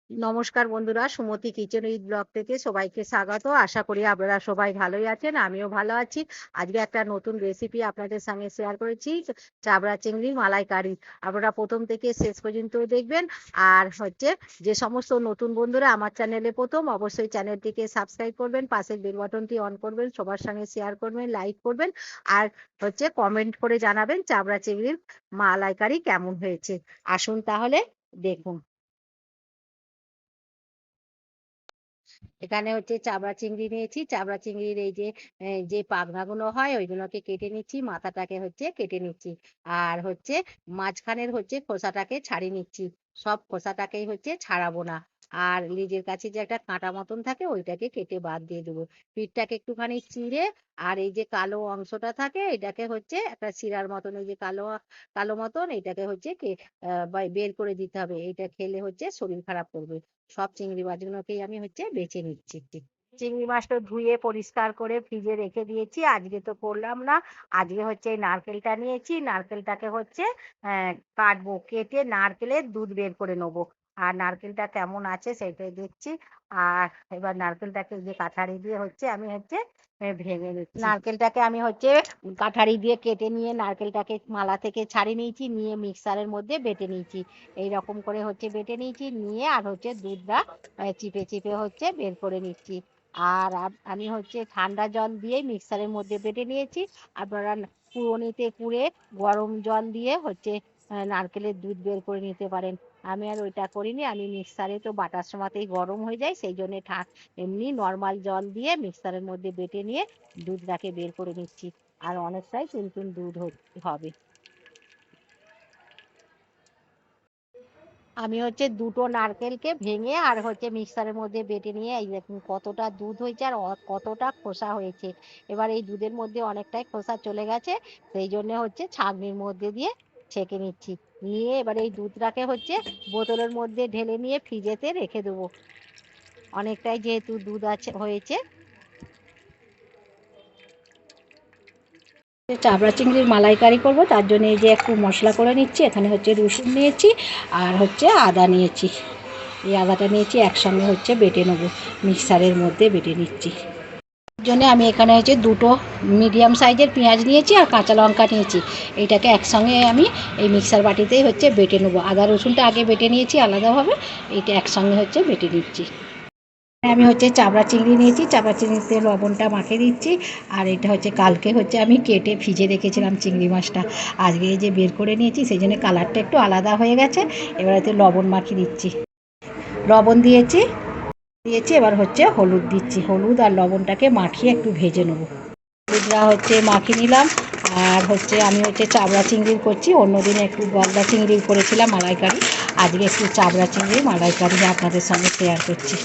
নমস্কার বন্ধুরা, সুমতি kitchen with blog থেকে সবাইকে স্বাগত। আশা করি আপনারা সবাই ভালোই আছেন, আমিও ভালো আছি। আজকে একটা নতুন রেসিপি আপনাদের সঙ্গে শেয়ার করেছি, চাবড়া চিংড়ির মালাইকারি। আপনারা প্রথম থেকে শেষ পর্যন্ত দেখবেন। আর যে সমস্ত নতুন বন্ধুরা আমার চ্যানেলে প্রথম, অবশ্যই চ্যানেলটিকে সাবস্ক্রাইব করবেন, পাশের বেল বাটনটি অন করবেন, সবার সঙ্গে শেয়ার করবেন, লাইক করবেন। আর কমেন্ট করে জানাবেন চাবড়া চিংড়ির মালাইকারি কেমন হয়েছে। আসুন তাহলে দেখুন। এখানে চাবড়া চিংড়ি নিয়েছি। চাবড়া চিংড়ির এই যে পাখনাগুলো হয় ওইগুলোকে কেটে নিচ্ছি, মাথাটাকে কেটে নিচ্ছি। আর মাঝখানের খোসাটাকে ছাড়িয়ে নিচ্ছি। সব খোসাটাকেই ছাড়াবো না। আর লেজের কাছে যে একটা কাঁটা মতন থাকে ওইটাকে কেটে বাদ দিয়ে দেবো। পিঠটাকে একটুখানি চিড়ে, আর এই যে কালো অংশটা থাকে এটাকে একটা শিরার মতন, এই যে কালো কালো মতন এটাকে বের করে দিতে হবে। এটা খেলে শরীর খারাপ করবে। সব চিংড়ি মাছগুলোকেই আমি বেছে নিচ্ছি। চিংড়ি মাছটা ধুয়ে পরিষ্কার করে ফ্রিজে রেখে দিয়েছি। আজকে তো করলাম না। আজকে এই নারকেলটা নিয়েছি। নারকেলটাকে কাটবো, কেটে নারকেলের দুধ বের করে নেবো। আর নারকেলটা কেমন আছে সেটাই দেখছি। আর এবার নারকেলটাকে যে কাঠারি দিয়ে আমি ভেঙে নিচ্ছি। নারকেলটাকে আমি কাঠারি দিয়ে কেটে নিয়ে নারকেলটাকে মালা থেকে ছাড়িয়ে নিয়েছি, নিয়ে মিক্সারের মধ্যে বেটে নিয়েছি। এইরকম করে বেটে নিয়েছি, নিয়ে আর দুধটা চিপে চিপে বের করে নিচ্ছি। আর আমি ঠান্ডা জল দিয়ে মিক্সারের মধ্যে বেটে নিয়েছি। আপনারা কুড়োনিতে কুড়ে গরম জল দিয়ে নারকেলের দুধ বের করে নিতে পারেন। আমি আর ওইটা করিনি, আমি মিক্সারে তো বাটার সময়তেই গরম হয়ে যায়, সেই জন্য এমনি নর্মাল জল দিয়ে মিক্সারের মধ্যে বেটে নিয়ে দুধটাকে বের করে নিচ্ছি। আর অনেকটাই টুনটুন দুধ হবে। আমি দুটো নারকেলকে ভেঙে আর মিক্সারের মধ্যে বেটে নিয়ে এই দেখুন কতটা দুধ হয়েছে আর কতটা খোসা হয়েছে। এবার এই দুধের মধ্যে অনেকটাই খোসা চলে গেছে, সেই জন্য ছাঁকনির মধ্যে দিয়ে ছেঁকে নিচ্ছি। নিয়ে এবার এই দুধটাকে বোতলের মধ্যে ঢেলে নিয়ে ফ্রিজেতে রেখে দেবো। অনেকটাই যেহেতু দুধ হয়েছে। চাবড়া চিংড়ির মালাইকারি করব, তার জন্য এই যে একটু মশলা করে নিচ্ছি। এখানে রসুন নিয়েছি আর আদা নিয়েছি। এই আদাটা নিয়েছি একসঙ্গে বেটে নেব, মিক্সারের মধ্যে বেটে নিচ্ছি। জন্য আমি এখানে দুটো মিডিয়াম সাইজের পেঁয়াজ নিয়েছি আর কাঁচা লঙ্কা নিয়েছি। এইটাকে একসঙ্গে আমি এই মিক্সার বাটিতেই বেটে নেব। আদা রসুনটা আগে বেটে নিয়েছি আলাদাভাবে, এইটা একসঙ্গে বেটে নিচ্ছি। আমি চাবড়া চিংড়ি নিয়েছি, চাবড়া চিংড়িতে লবণটা মাখিয়ে দিচ্ছি। আর এটা কালকে আমি কেটে ভিজে রেখেছিলাম চিংড়ি মাছটা, আজকে এই যে বের করে নিয়েছি, সেই জন্য কালারটা একটু আলাদা হয়ে গেছে। এবার লবণ মাখিয়ে দিচ্ছি, লবণ দিয়েছি। এবার হলুদ দিচ্ছি, হলুদ আর লবণটাকে মাখিয়ে একটু ভেজে নেব। হলুদটা মাখিয়ে নিলাম। আর আমি চাবড়া চিংড়ির করছি, অন্যদিনে একটু গলদা চিংড়ির করেছিলাম মালাইকারি, আজকে একটু চাবড়া চিংড়ির মালাইকারি আপনাদের সঙ্গে শেয়ার করছি।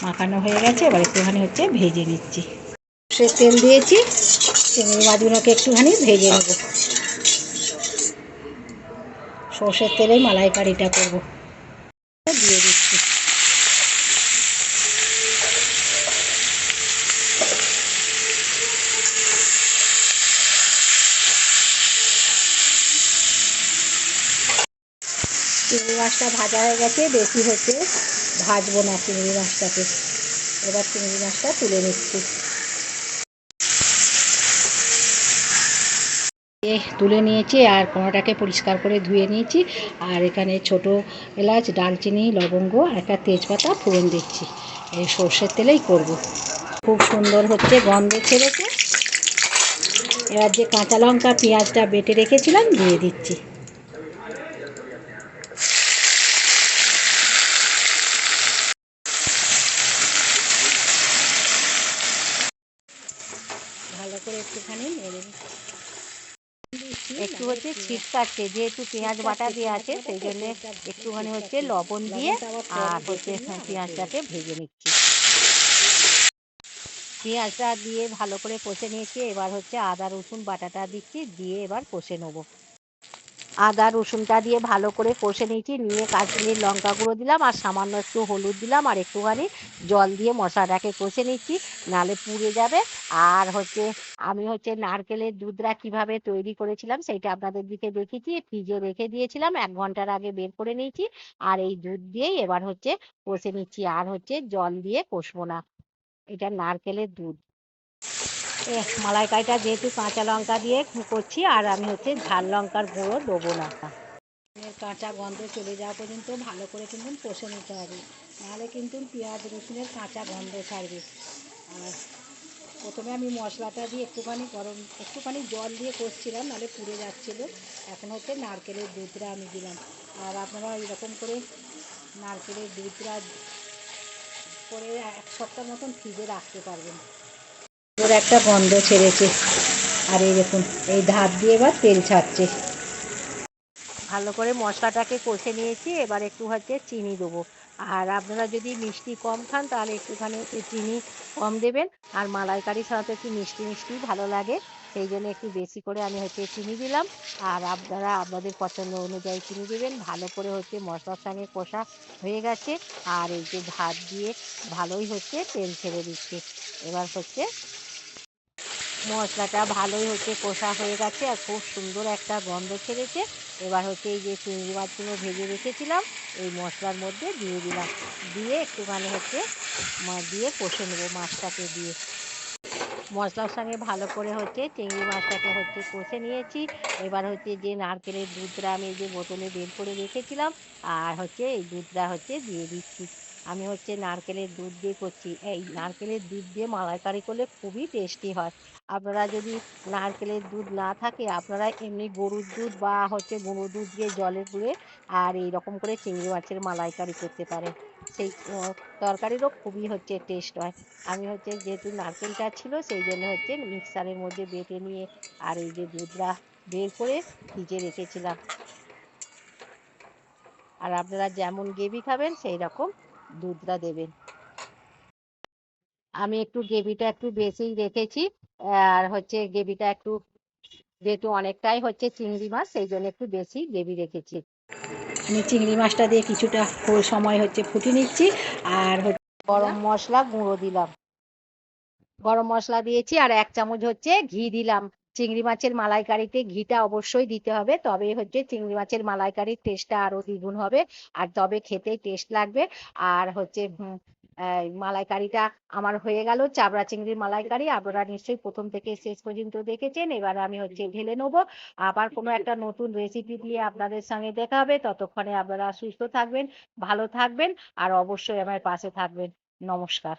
মাখানো হয়ে গেছে, এবার একটুখানি ভেজে নিচ্ছি। সে তেল দিয়েছি, চিংড়ি মাছগুলোকে একটুখানি ভেজে নেব। সর্ষের তেলেই মালাইকারিটা করব। দিয়ে দিচ্ছি। চিংড়ি মাছটা ভাজা হয়ে গেছে, বেশি ভাজবো না চিংড়ি মাছটাকে। এবার চিংড়ি মাছটা তুলে নিচ্ছি। তুলে নিয়েছি আর কোনোটাকে পরিষ্কার করে ধুয়ে নিয়েছি। আর এখানে ছোট এলাচ, দারচিনি, লবঙ্গ আর একটা তেজপাতা ফোড়ন দিচ্ছি। এই সর্ষের তেলেই করব। খুব সুন্দর গন্ধ ছেড়েছে। এবার যে কাঁচা লঙ্কা পেঁয়াজটা বেটে রেখেছিলাম দিয়ে দিচ্ছি। ভালো করে একটুখানি নেড়ে নিচ্ছি। একটু ছিট কাটছে, যেহেতু পেঁয়াজ বাটা দেওয়া আছে সেই জন্য একটুখানি লবণ দিয়ে আর পেঁয়াজটাকে ভেজে নিচ্ছি। পেঁয়াজটা দিয়ে ভালো করে কষে নিয়েছি। এবার আদা রসুন বাটাটা দিচ্ছি, দিয়ে এবার কষে নেবো। আদা রসুনটা দিয়ে ভালো করে কষে নিয়েছি, নিয়ে কাশ্মীরি লঙ্কা গুঁড়ো দিলাম আর সামান্য একটু হলুদ দিলাম আর একটুখানি জল দিয়ে মশলাটাকে কষে নিচ্ছি, নাহলে পুড়ে যাবে। আর আমি নারকেলের দুধটা কিভাবে তৈরি করেছিলাম সেইটা আপনাদের দিকে দেখিয়েছি। ফ্রিজে রেখে দিয়েছিলাম, 1 ঘন্টার আগে বের করে নিয়েছি। আর এই দুধ দিয়েই এবার কষে নিচ্ছি, আর জল দিয়ে কষবো না। এটা নারকেলের দুধ। মালাইকারিটা যেহেতু কাঁচা লঙ্কা দিয়ে করছি, আর আমি ঝাল লঙ্কার গুঁড়ো দেবো না। কাঁচা গন্ধ চলে যাওয়া পর্যন্ত ভালো করে কিন্তু কষে নিতে হবে, নাহলে কিন্তু পেঁয়াজ রসুনের কাঁচা গন্ধ ছাড়বে। আর প্রথমে আমি মশলাটা দিয়ে একটুখানি জল দিয়ে কষছিলাম, নাহলে পুড়ে যাচ্ছিলো। এখন নারকেলের দুধটা আমি দিলাম। আর আপনারা এরকম করে নারকেলের দুধটা করে 1 সপ্তাহ মতন ফ্রিজে রাখতে পারবেন। ওর একটা গন্ধ ছেড়েছে, আর এই দেখুন এই ধার দিয়ে এবার তেল ছাড়ছে। ভালো করে মশলাটাকে কষে নিয়েছি, এবার একটু চিনি দেবো। আর আপনারা যদি মিষ্টি কম খান তাহলে একটুখানি চিনি কম দেবেন। আর মালাইকারির সাথে একটু মিষ্টি মিষ্টি ভালো লাগে, সেই জন্য একটু বেশি করে আমি চিনি দিলাম। আর আপনারা আপনাদের পছন্দ অনুযায়ী চিনি দেবেন। ভালো করে মশলার সঙ্গে কষা হয়ে গেছে, আর এই যে ধার দিয়ে ভালোই তেল ছেড়ে দিচ্ছে। এবার মশলাটা ভালোই কষা হয়ে গেছে, আর খুব সুন্দর একটা গন্ধ ছেড়েছে। এবার এই যে চিংড়ি মাছগুলো ভেজে রেখেছিলাম এই মশলার মধ্যে দিয়ে দিলাম, দিয়ে একটুখানি দিয়ে কষে নেবো মাছটাকে দিয়ে। মশলার সঙ্গে ভালো করে চিংড়ি মাছটাকে কষে নিয়েছি। এবার যে নারকেলের দুধটা আমি এই যে বোতলে বের করে রেখেছিলাম, আর এই দুধটা দিয়ে দিচ্ছি। আমি নারকেলের দুধ দিয়ে করছি। এই নারকেলের দুধ দিয়ে মালাইকারি করলে খুবই টেস্টি হয়। আপনারা যদি নারকেলের দুধ না থাকে, আপনারা এমনি গরুর দুধ বা গুঁড়ো দুধ দিয়ে জলে গুলে আর এইরকম করে চিংড়ি মাছের মালাইকারি করতে পারেন। সেই তরকারিরও খুবই টেস্ট হয়। আমি যেহেতু নারকেলটা ছিল সেই জন্য মিক্সারের মধ্যে বেটে নিয়ে আর এই যে দুধটা বের করে ফ্রিজে রেখেছিলাম। আর আপনারা যেমন গ্রেভি খাবেন সেই রকম দুধটা দেবেন। আমি একটু গ্রেভিটা একটু বেশিই রেখেছি। আর গ্রেভিটা একটু যেহেতু অনেকটাই চিংড়ি মাছ, সেই জন্য একটু বেশি গ্রেভি রেখেছি। আমি চিংড়ি মাছটা দিয়ে কিছুটা সময় ফুটিয়ে নিচ্ছি। আর গরম মশলা গুঁড়ো দিলাম, গরম মশলা দিয়েছি, আর 1 চামচ ঘি দিলাম। চিংড়ি মাছের মালাইকারিতে ঘিটা অবশ্যই দিতে হবে, তবে চিংড়ি মাছের মালাইকারির টেস্টটা আরো দ্বিগুণ হবে, আর তবে খেতে টেস্ট লাগবে। আর মালাইকারিটা আমার হয়ে গেল, চাবড়া চিংড়ির মালাইকারি। আপনারা নিশ্চয়ই প্রথম থেকে শেষ পর্যন্ত দেখেছেন। এবার আমি ঢেলে নেবো। আবার কোনো একটা নতুন রেসিপি দিয়ে আপনাদের সঙ্গে দেখা হবে। ততক্ষণে আপনারা সুস্থ থাকবেন, ভালো থাকবেন, আর অবশ্যই আমার পাশে থাকবেন। নমস্কার।